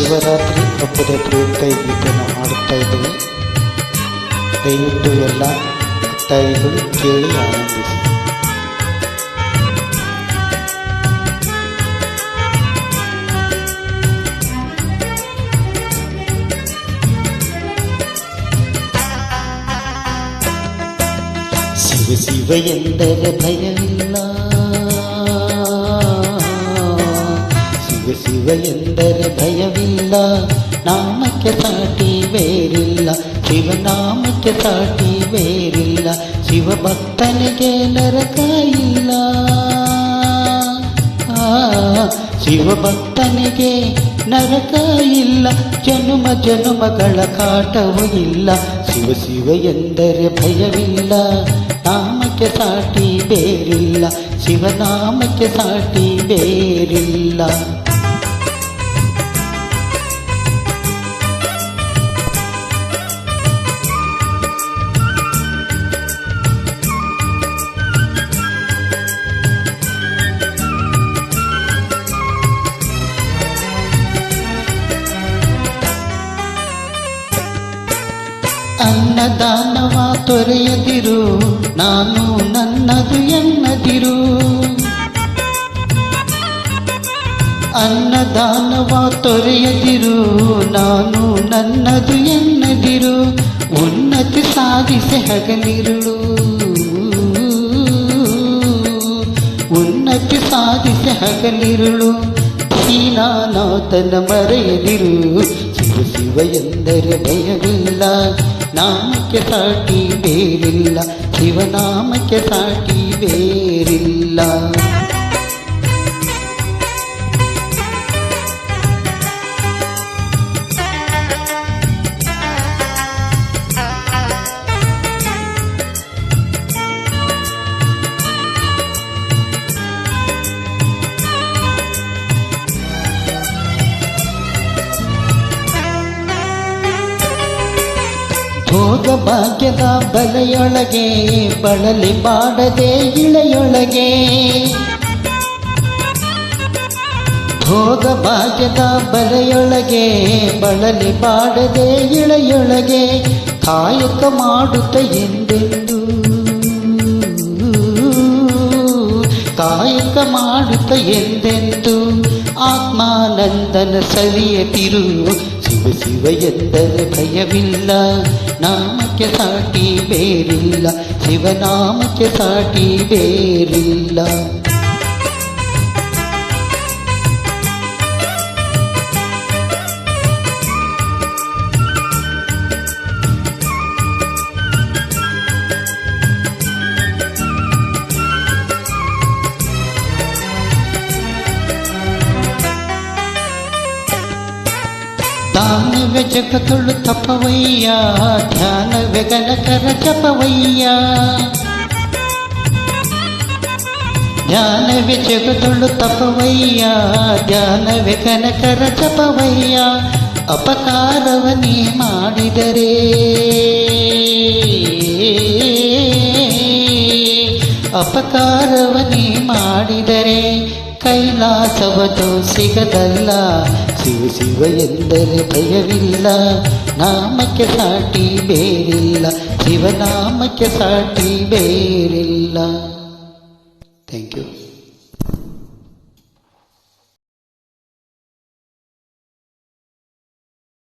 ಶಿವರಾತ್ರಿ ಹಬ್ಬದ ಪ್ರಯುಕ್ತ ಈ ಗೀತೆಯನ್ನು ಹಾಡುತ್ತಾ ಇದ್ದೇವೆ. ದಯವಿಟ್ಟು ಎಲ್ಲ ಭಕ್ತಾದಿಗಳು ಕೇಳಿ ಆನಂದಿಸಿ. ಶಿವ ಶಿವ ಎಂದರೆ ಭಯವಿಲ್ಲ, ಶಿವ ಶಿವ ಎಂದರೆ ಭಯವಿಲ್ಲ, ನಾಮಕ್ಕೆ ಸಾಟಿ ಬೇರಿಲ್ಲ, ಶಿವನಾಮಕ್ಕೆ ಸಾಟಿ ಬೇರಿಲ್ಲ, ಶಿವ ಭಕ್ತನಿಗೆ ನರಕ ಇಲ್ಲ, ಶಿವ ಭಕ್ತನಿಗೆ ನರಕ ಇಲ್ಲ, ಜನುಮ ಜನುಮಗಳ ಕಾಟವೂ ಇಲ್ಲ. ಶಿವ ಶಿವ ಎಂದರೆ ಭಯವಿಲ್ಲ, ನಾಮಕ್ಕೆ ಸಾಟಿ ಬೇರಿಲ್ಲ, ಶಿವನಾಮಕ್ಕೆ ಸಾಟಿ ಬೇರಿಲ್ಲ. ಅನ್ನದಾನವ ತೊರೆಯದಿರು, ನಾನು ನನ್ನದು ಎನ್ನದಿರು, ಅನ್ನದಾನವ ತೊರೆಯದಿರು, ನಾನು ನನ್ನದು ಎನ್ನದಿರು, ಉನ್ನತಿ ಸಾಧಿಸಿ ಹಗಲಿರುಳು, ಉನ್ನತಿ ಸಾಧಿಸಿ ಹಗಲಿರುಳು, ಹೀನಾನಾಥನ ಮರೆಯದಿರು. ಶಿವ ಶಿವ ಎಂದರೆ ಭಯವಿಲ್ಲ, ನಾಮಕ್ಕೆ ಸಾಟಿ ಬೇರಿಲ್ಲ, ಶಿವನಾಮಕ್ಕೆ ಸಾಟಿ ಬೇರಿಲ್ಲ. ಭೋಗ ಭಾಗ್ಯದ ಬಲೆಯೊಳಗೆ ಬಳಲಿ ಬಾಡದೆ ಇಳೆಯೊಳಗೆ, ಭೋಗ ಭಾಗ್ಯದ ಬಲೆಯೊಳಗೆ ಬಳಲಿ ಬಾಡದೆ ಇಳೆಯೊಳಗೆ, ಕಾಯಕ ಮಾಡುತ್ತ ಎಂದೆಂದು, ಕಾಯಕ ಮಾಡುತ್ತ ಎಂದೆಂದು, ಆತ್ಮಾನಂದನ ಸವಿಯದಿರು. ಶಿವ ಶಿವ ಎಂದರೆ ಭಯವಿಲ್ಲ, ನಾಮಕ್ಕೆ ಸಾಟಿ ಬೇರಿಲ್ಲ, ಶಿವನಾಮಕ್ಕೆ ಸಾಟಿ ಬೇರಿಲ್ಲ. ದಾನವೇ ಜಗತ್ತೊಳು ತಪವಯ್ಯ, ಧ್ಯಾನವೇ ಗಣಕರ ಜಪವಯ್ಯ, ಧ್ಯಾನವೇ ಜಗತ್ತೊಳು ತಪವಯ್ಯ, ಧ್ಯಾನವೇ ಗಣಕರ ಜಪವಯ್ಯ, ಅಪಕಾರವನೇ ಮಾಡಿದರೆ, ಅಪಕಾರವನೇ ಮಾಡಿದರೆ, ಕೈಲಾಸವದು ಸಿಗದಲ್ಲ. ಶಿವ ಶಿವ ಎಂದರೆ ಭಯವಿಲ್ಲ, ನಾಮಕ್ಕೆ ಸಾಟಿ ಬೇರಿಲ್ಲ, ಶಿವನಾಮಕ್ಕೆ ಸಾಟಿ ಬೇರಿಲ್ಲ. Thank you.